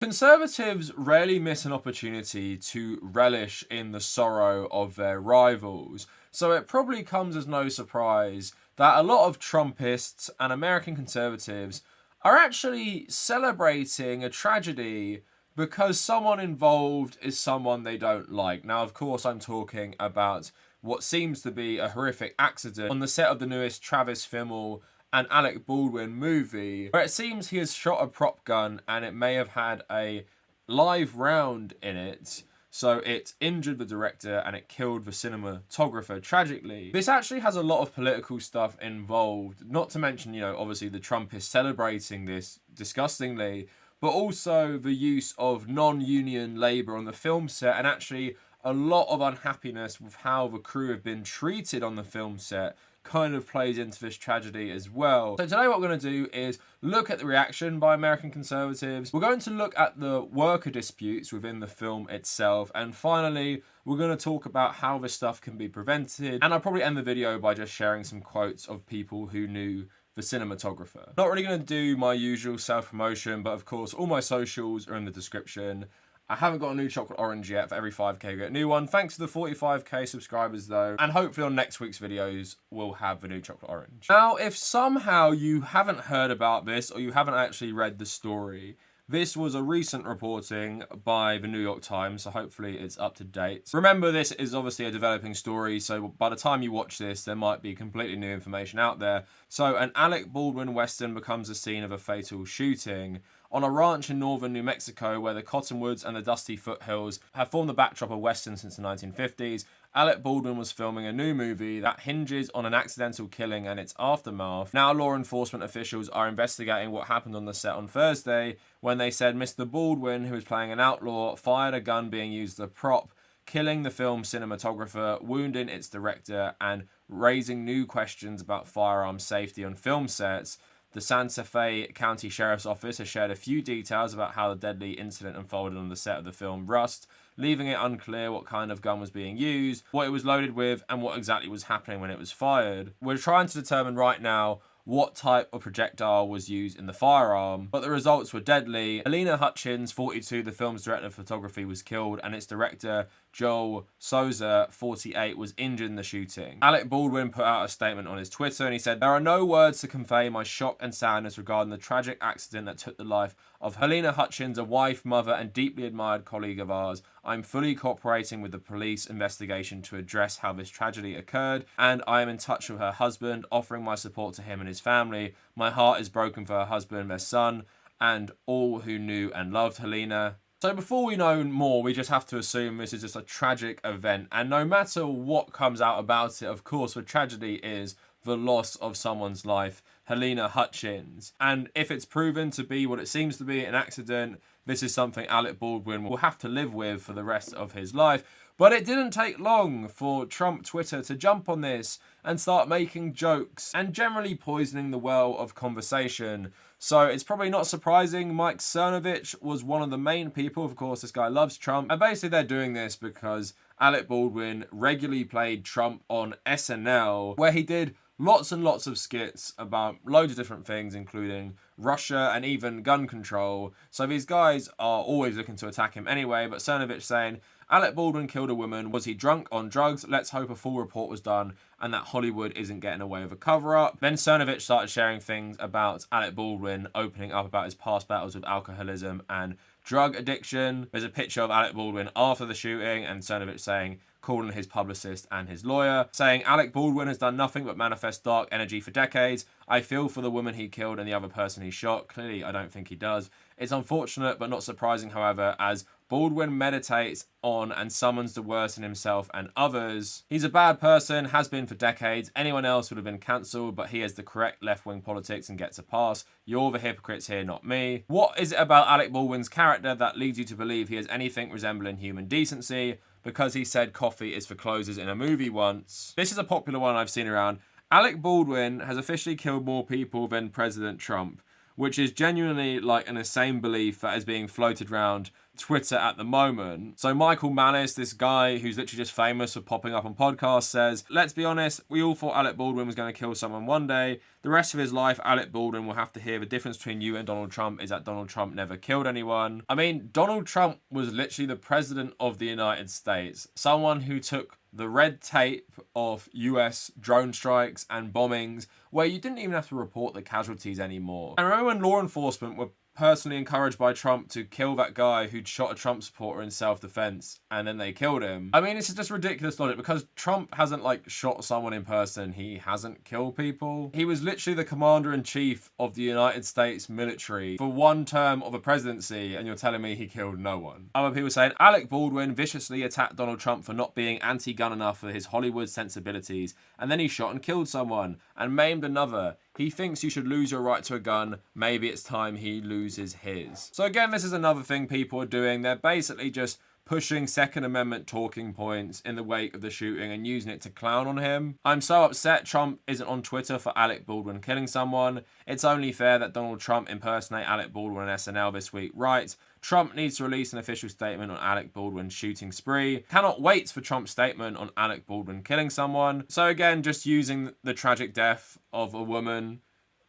Conservatives rarely miss an opportunity to relish in the sorrow of their rivals, so it probably comes as no surprise that a lot of Trumpists and American conservatives are actually celebrating a tragedy because someone involved is someone they don't like. Now, of course, I'm talking about what seems to be a horrific accident on the set of the newest Travis Fimmel and Alec Baldwin movie, where it seems he has shot a prop gun and it may have had a live round in it. So it injured the director and it killed the cinematographer tragically. This actually has a lot of political stuff involved, not to mention, you know, obviously the Trumpists celebrating this disgustingly, but also the use of non-union labour on the film set, and actually a lot of unhappiness with how the crew have been treated on the film set kind of plays into this tragedy as well. So today what we're going to do is look at the reaction by American conservatives. We're going to look at the worker disputes within the film itself, and finally we're going to talk about how this stuff can be prevented, and I'll probably end the video by just sharing some quotes of people who knew the cinematographer. Not really going to do my usual self-promotion, but of course all my socials are in the description. I haven't got a new chocolate orange yet. For every 5k, we get a new one. Thanks to the 45k subscribers, though. And hopefully on next week's videos, we'll have the new chocolate orange. Now, if somehow you haven't heard about this or you haven't actually read the story, this was a recent reporting by the New York Times, so hopefully it's up to date. Remember, this is obviously a developing story, so by the time you watch this, there might be completely new information out there. So an Alec Baldwin Western becomes the scene of a fatal shooting on a ranch in northern New Mexico, where the cottonwoods and the dusty foothills have formed the backdrop of Western since the 1950s. Alec Baldwin was filming a new movie that hinges on an accidental killing and its aftermath. Now law enforcement officials are investigating what happened on the set on Thursday, when they said Mr. Baldwin, who was playing an outlaw, fired a gun being used as a prop, killing the film's cinematographer, wounding its director, and raising new questions about firearm safety on film sets. The Santa Fe County Sheriff's Office has shared a few details about how the deadly incident unfolded on the set of the film Rust, leaving it unclear what kind of gun was being used, what it was loaded with, and what exactly was happening when it was fired. We're trying to determine right now what type of projectile was used in the firearm, but the results were deadly. Halyna Hutchins, 42, the film's director of photography, was killed, and its director, Joel Souza, 48, was injured in the shooting. Alec Baldwin put out a statement on his Twitter, and he said, "There are no words to convey my shock and sadness regarding the tragic accident that took the life of Halyna Hutchins, a wife, mother, and deeply admired colleague of ours. I'm fully cooperating with the police investigation to address how this tragedy occurred, and I am in touch with her husband, offering my support to him and his family. My heart is broken for her husband, their son, and all who knew and loved Halyna." So before we know more, we just have to assume this is just a tragic event. And no matter what comes out about it, of course, the tragedy is the loss of someone's life, Halyna Hutchins. And if it's proven to be what it seems to be, an accident, this is something Alec Baldwin will have to live with for the rest of his life. But it didn't take long for Trump Twitter to jump on this and start making jokes and generally poisoning the well of conversation. So it's probably not surprising Mike Cernovich was one of the main people. Of course, this guy loves Trump. And basically they're doing this because Alec Baldwin regularly played Trump on SNL, where he did lots and lots of skits about loads of different things, including Russia and even gun control. So these guys are always looking to attack him anyway, but Cernovich saying, Alec Baldwin killed a woman. Was he drunk on drugs? Let's hope a full report was done and that Hollywood isn't getting away with a cover-up. Then Cernovich started sharing things about Alec Baldwin opening up about his past battles with alcoholism and drug addiction. There's a picture of Alec Baldwin after the shooting, and Cernovich saying, calling his publicist and his lawyer, saying Alec Baldwin has done nothing but manifest dark energy for decades. I feel for the woman he killed and the other person he shot. Clearly, I don't think he does. It's unfortunate, but not surprising, however, as Baldwin meditates on and summons the worst in himself and others. He's a bad person, has been for decades. Anyone else would have been cancelled, but he has the correct left-wing politics and gets a pass. You're the hypocrites here, not me. What is it about Alec Baldwin's character that leads you to believe he has anything resembling human decency? Because he said coffee is for closers in a movie once. This is a popular one I've seen around. Alec Baldwin has officially killed more people than President Trump, which is genuinely like an insane belief that is being floated around Twitter at the moment. So Michael Malice, this guy who's literally just famous for popping up on podcasts, says, let's be honest, we all thought Alec Baldwin was going to kill someone one day. The rest of his life, Alec Baldwin will have to hear the difference between you and Donald Trump is that Donald Trump never killed anyone. I mean, Donald Trump was literally the president of the United States, someone who took the red tape of US drone strikes and bombings where you didn't even have to report the casualties anymore. I remember when law enforcement were personally encouraged by Trump to kill that guy who'd shot a Trump supporter in self-defense and then they killed him. I mean, this is just ridiculous logic because Trump hasn't like shot someone in person. He hasn't killed people. He was literally the commander-in-chief of the United States military for one term of a presidency and you're telling me he killed no one. Other people saying Alec Baldwin viciously attacked Donald Trump for not being anti-gun enough for his Hollywood sensibilities and then he shot and killed someone and maimed another. He thinks you should lose your right to a gun. Maybe it's time he loses his. So again, this is another thing people are doing. They're basically just pushing Second Amendment talking points in the wake of the shooting and using it to clown on him. I'm so upset Trump isn't on Twitter for Alec Baldwin killing someone. It's only fair that Donald Trump impersonate Alec Baldwin on SNL this week, right? Trump needs to release an official statement on Alec Baldwin's shooting spree. Cannot wait for Trump's statement on Alec Baldwin killing someone. So again, just using the tragic death of a woman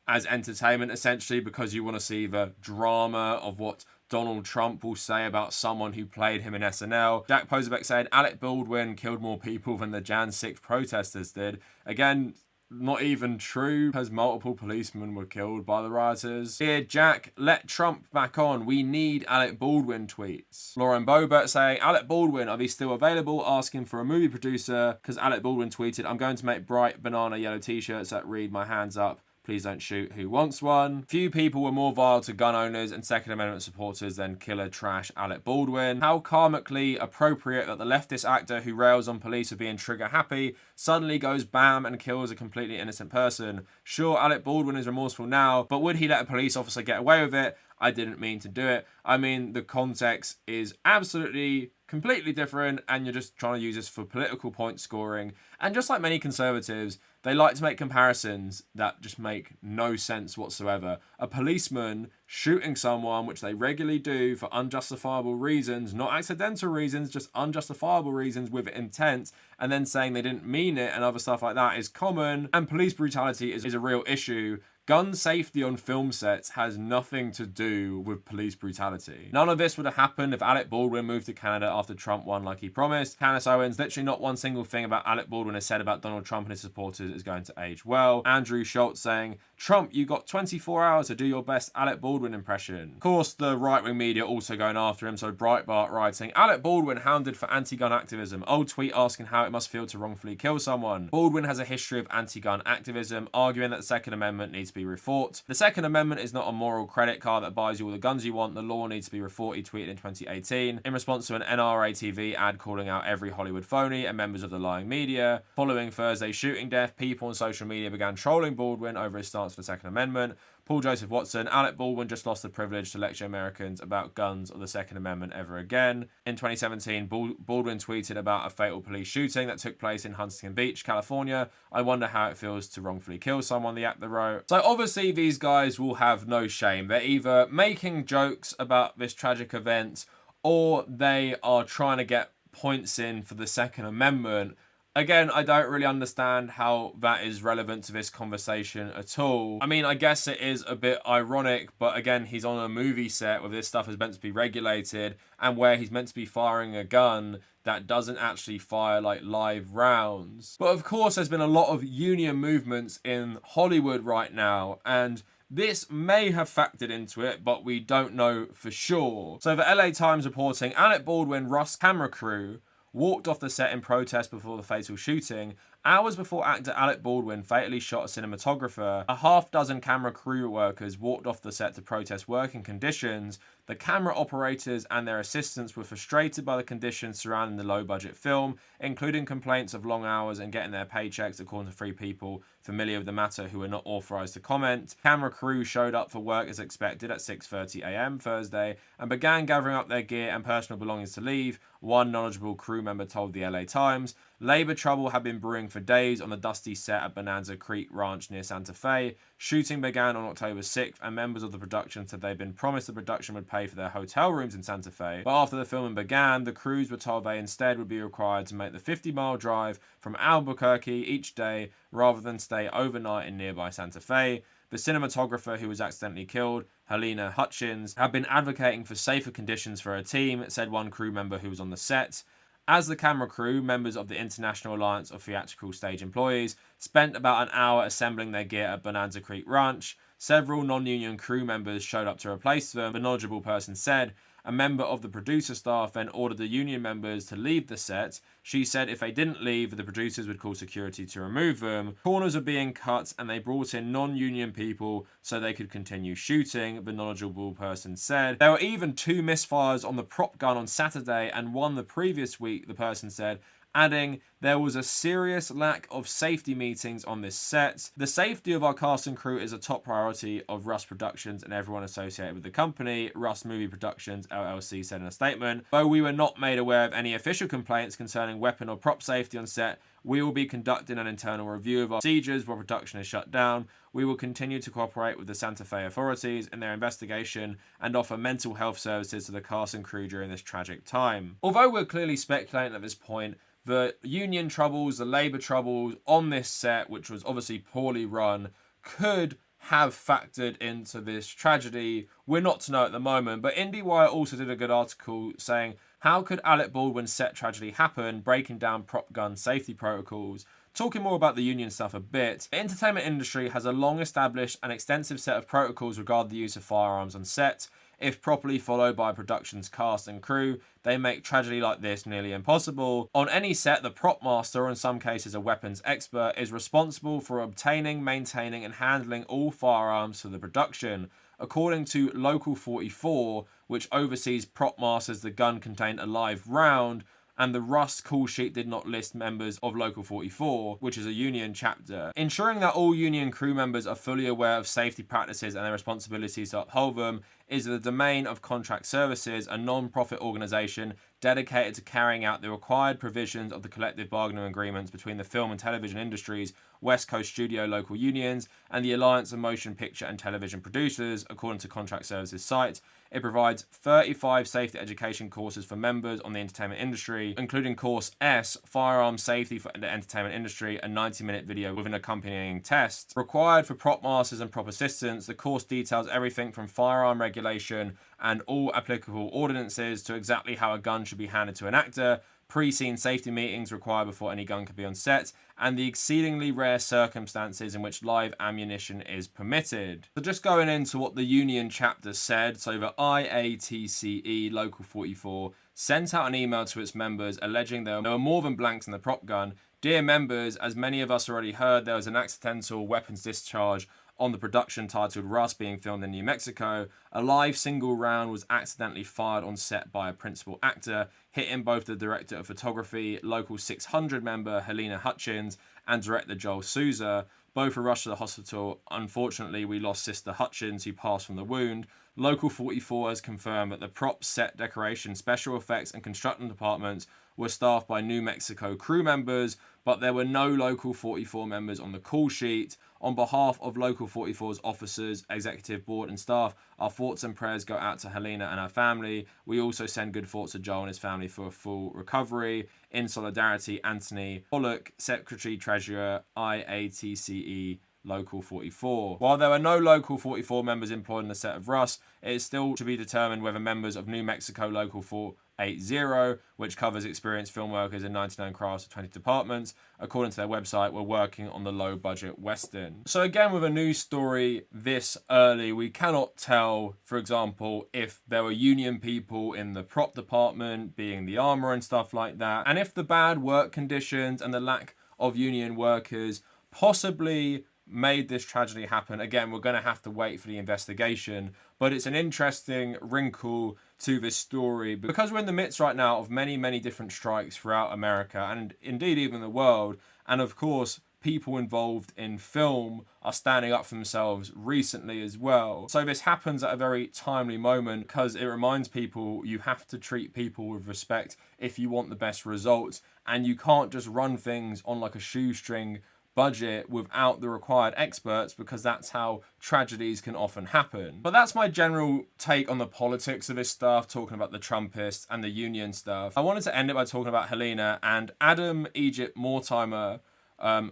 as entertainment, essentially, because you want to see the drama of what Donald Trump will say about someone who played him in SNL. Jack Posobiec said, Alec Baldwin killed more people than the Jan 6 protesters did. Again, not even true, as multiple policemen were killed by the rioters. Dear Jack, let Trump back on. We need Alec Baldwin tweets. Lauren Boebert saying, Alec Baldwin, are they still available? Asking for a movie producer, because Alec Baldwin tweeted, I'm going to make bright banana yellow t-shirts that read my hands up. Please don't shoot. Who wants one? Few people were more vile to gun owners and Second Amendment supporters than killer trash Alec Baldwin. How karmically appropriate that the leftist actor who rails on police for being trigger happy suddenly goes bam and kills a completely innocent person. Sure, Alec Baldwin is remorseful now, but would he let a police officer get away with it? I didn't mean to do it. I mean, the context is absolutely completely different and you're just trying to use this for political point scoring. And just like many conservatives, they like to make comparisons that just make no sense whatsoever. A policeman shooting someone, which they regularly do for unjustifiable reasons, not accidental reasons, just unjustifiable reasons with intent, and then saying they didn't mean it and other stuff like that is common. And police brutality is a real issue. Gun safety on film sets has nothing to do with police brutality. None of this would have happened if Alec Baldwin moved to Canada after Trump won like he promised. Candace Owens, literally not one single thing about Alec Baldwin has said about Donald Trump and his supporters is going to age well. Andrew Schultz saying, Trump, you got 24 hours to do your best Alec Baldwin impression. Of course, the right-wing media also going after him, so Breitbart writing, Alec Baldwin hounded for anti-gun activism. Old tweet asking how it must feel to wrongfully kill someone. Baldwin has a history of anti-gun activism, arguing that the Second Amendment needs to be rethought. The Second Amendment is not a moral credit card that buys you all the guns you want. The law needs to be rethought, he tweeted in 2018. In response to an NRA TV ad calling out every Hollywood phony and members of the lying media. Following Thursday's shooting death, people on social media began trolling Baldwin over his stance for the Second Amendment. Paul Joseph Watson, Alec Baldwin just lost the privilege to lecture Americans about guns or the Second Amendment ever again. In 2017, Baldwin tweeted about a fatal police shooting that took place in Huntington Beach, California. I wonder how it feels to wrongfully kill someone, the actor wrote. So obviously these guys will have no shame. They're either making jokes about this tragic event or they are trying to get points in for the Second Amendment. Again, I don't really understand how that is relevant to this conversation at all. I mean, I guess it is a bit ironic, but again, he's on a movie set where this stuff is meant to be regulated and where he's meant to be firing a gun that doesn't actually fire like live rounds. But of course, there's been a lot of union movements in Hollywood right now, and this may have factored into it, but we don't know for sure. So the LA Times reporting, Alec Baldwin, Russ camera crew walked off the set in protest before the fatal shooting. Hours before actor Alec Baldwin fatally shot a cinematographer, a half-dozen camera crew workers walked off the set to protest working conditions. The camera operators and their assistants were frustrated by the conditions surrounding the low-budget film, including complaints of long hours and getting their paychecks, according to 3 people familiar with the matter who were not authorized to comment. Camera crew showed up for work as expected at 6:30 a.m. Thursday and began gathering up their gear and personal belongings to leave, one knowledgeable crew member told the LA Times. Labor trouble had been brewing for days on the dusty set at Bonanza Creek Ranch near Santa Fe. Shooting began on October 6th, and members of the production said they'd been promised the production would pay for their hotel rooms in Santa Fe. But after the filming began, the crews were told they instead would be required to make the 50-mile drive from Albuquerque each day rather than stay overnight in nearby Santa Fe. The cinematographer who was accidentally killed, Halyna Hutchins, had been advocating for safer conditions for her team, said one crew member who was on the set. As the camera crew, members of the International Alliance of Theatrical Stage Employees, spent about an hour assembling their gear at Bonanza Creek Ranch, several non-union crew members showed up to replace them, the knowledgeable person said. A member of the producer staff then ordered the union members to leave the set. She said if they didn't leave, the producers would call security to remove them. Corners were being cut and they brought in non-union people so they could continue shooting, the knowledgeable person said. There were even 2 misfires on the prop gun on Saturday and 1 the previous week, the person said, adding, there was a serious lack of safety meetings on this set. The safety of our cast and crew is a top priority of Rust Productions and everyone associated with the company, Rust Movie Productions LLC said in a statement. Though we were not made aware of any official complaints concerning weapon or prop safety on set, we will be conducting an internal review of our procedures while production is shut down. We will continue to cooperate with the Santa Fe authorities in their investigation and offer mental health services to the cast and crew during this tragic time. Although we're clearly speculating at this point, the union troubles, the labor troubles on this set, which was obviously poorly run, could have factored into this tragedy. We're not to know at the moment, but IndieWire also did a good article saying, how could Alec Baldwin's set tragedy happen, breaking down prop gun safety protocols? Talking more about the union stuff a bit, the entertainment industry has a long established and extensive set of protocols regarding the use of firearms on set. If properly followed by production's cast and crew, they make tragedy like this nearly impossible. On any set, the prop master, or in some cases a weapons expert, is responsible for obtaining, maintaining and handling all firearms for the production. According to Local 44, which oversees prop masters, the gun contained a live round, and the Rust call sheet did not list members of Local 44, which is a union chapter. Ensuring that all union crew members are fully aware of safety practices and their responsibilities to uphold them is the domain of Contract Services, a non-profit organisation dedicated to carrying out the required provisions of the collective bargaining agreements between the film and television industries, West Coast studio local unions, and the Alliance of Motion Picture and Television Producers, according to Contract Services site. It provides 35 safety education courses for members on the entertainment industry, including Course S, Firearms Safety for the Entertainment Industry, a 90-minute video with an accompanying test. Required for prop masters and prop assistants, the course details everything from firearm regulation and all applicable ordinances to exactly how a gun should be handed to an actor, pre-scene safety meetings required before any gun can be on set, and the exceedingly rare circumstances in which live ammunition is permitted. So just going into what the union chapter said, so the IATCE Local 44 sent out an email to its members alleging there were more than blanks in the prop gun. Dear members, as many of us already heard, there was an accidental weapons discharge on the production titled Rust being filmed in New Mexico. A live single round was accidentally fired on set by a principal actor, hitting both the director of photography, Local 600 member Halyna Hutchins, and director Joel Souza. Both were rushed to the hospital. Unfortunately, we lost Sister Hutchins, who passed from the wound. Local 44 has confirmed that the prop, set, decoration, special effects, and construction departments were staffed by New Mexico crew members, but there were no Local 44 members on the call sheet. On behalf of Local 44's officers, executive board and staff, our thoughts and prayers go out to Halyna and her family. We also send good thoughts to Joel and his family for a full recovery. In solidarity, Anthony Pollock, Secretary Treasurer, IATCE Local 44. While there are no Local 44 members employed in the set of Rust, it is still to be determined whether members of New Mexico Local 480, which covers experienced film workers in 99 crafts of 20 departments, according to their website, were working on the low-budget Western. So again, with a news story this early, we cannot tell, for example, if there were union people in the prop department, being the armor and stuff like that, and if the bad work conditions and the lack of union workers possibly made this tragedy happen. Again, we're going to have to wait for the investigation, but it's an interesting wrinkle to this story because we're in the midst right now of many different strikes throughout America and indeed even the world, and of course people involved in film are standing up for themselves recently as well. So this happens at a very timely moment because it reminds people you have to treat people with respect if you want the best results, and you can't just run things on like a shoestring budget without the required experts, because that's how tragedies can often happen. But that's my general take on the politics of this stuff, talking about the Trumpists and the union stuff. I wanted to end it by talking about Halyna, and Adam Egypt Mortimer,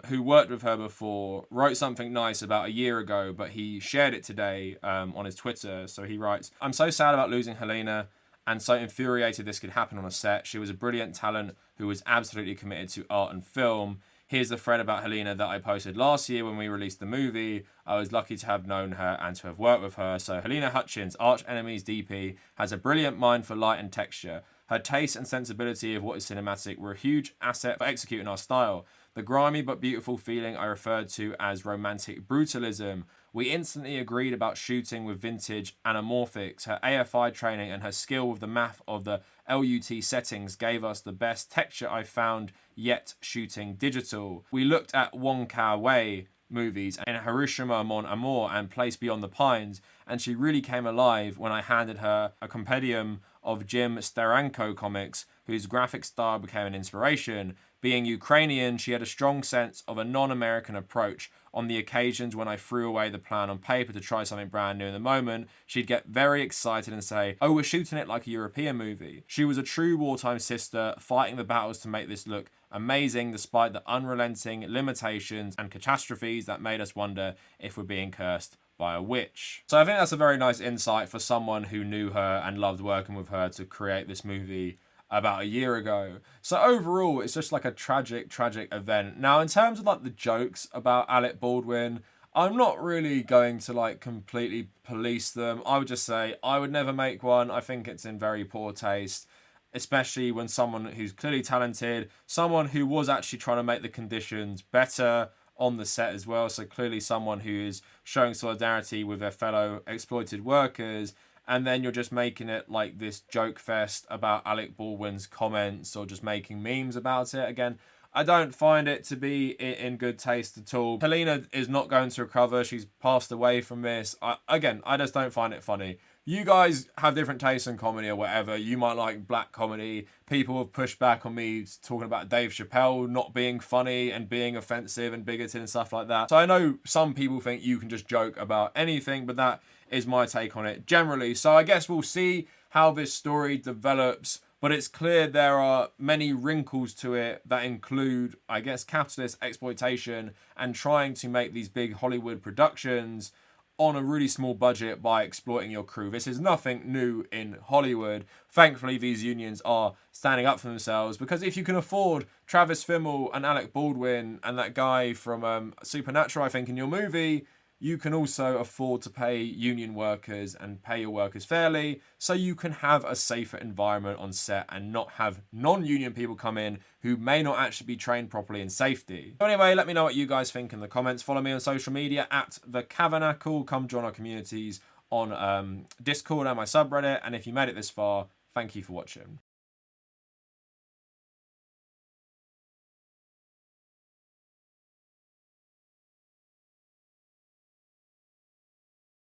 who worked with her before, wrote something nice about a year ago, but he shared it today on his Twitter. So he writes, "I'm so sad about losing Halyna and so infuriated this could happen on a set. She was a brilliant talent who was absolutely committed to art and film. Here's the thread about Halyna that I posted last year when we released the movie. I was lucky to have known her and to have worked with her. So Halyna Hutchins, Arch Enemy's DP, has a brilliant mind for light and texture. Her taste and sensibility of what is cinematic were a huge asset for executing our style. The grimy but beautiful feeling I referred to as romantic brutalism. We instantly agreed about shooting with vintage anamorphics. Her AFI training and her skill with the math of the LUT settings gave us the best texture I found yet shooting digital. We looked at Wong Kar-wai movies and Hiroshima Mon Amour and Place Beyond the Pines, and she really came alive when I handed her a compendium of Jim Steranko comics, whose graphic style became an inspiration. Being Ukrainian, she had a strong sense of a non-American approach. On the occasions when I threw away the plan on paper to try something brand new in the moment, she'd get very excited and say, 'Oh, we're shooting it like a European movie.' She was a true wartime sister, fighting the battles to make this look amazing despite the unrelenting limitations and catastrophes that made us wonder if we're being cursed by a witch." So I think that's a very nice insight for someone who knew her and loved working with her to create this movie about a year ago. So overall, it's just like a tragic event. Now, in terms of like the jokes about Alec Baldwin, I'm not really going to like completely police them. I would just say I would never make one. I think it's in very poor taste, especially when someone who's clearly talented, someone who was actually trying to make the conditions better on the set as well. So clearly someone who is showing solidarity with their fellow exploited workers, and then you're just making it like this joke fest about Alec Baldwin's comments or just making memes about it. Again, I don't find it to be in good taste at all. Halyna is not going to recover. She's passed away from this. I just don't find it funny. You guys have different tastes in comedy or whatever. You might like black comedy. People have pushed back on me talking about Dave Chappelle not being funny and being offensive and bigoted and stuff like that. So I know some people think you can just joke about anything, but that is my take on it generally. So I guess we'll see how this story develops, but it's clear there are many wrinkles to it that include, I guess, capitalist exploitation and trying to make these big Hollywood productions on a really small budget by exploiting your crew. This is nothing new in Hollywood. Thankfully, these unions are standing up for themselves, because if you can afford Travis Fimmel and Alec Baldwin and that guy from Supernatural, I think, in your movie, you can also afford to pay union workers and pay your workers fairly, so you can have a safer environment on set and not have non-union people come in who may not actually be trained properly in safety. So anyway, let me know what you guys think in the comments. Follow me on social media at the Kavernacle. Come join our communities on Discord and my subreddit. And if you made it this far, thank you for watching.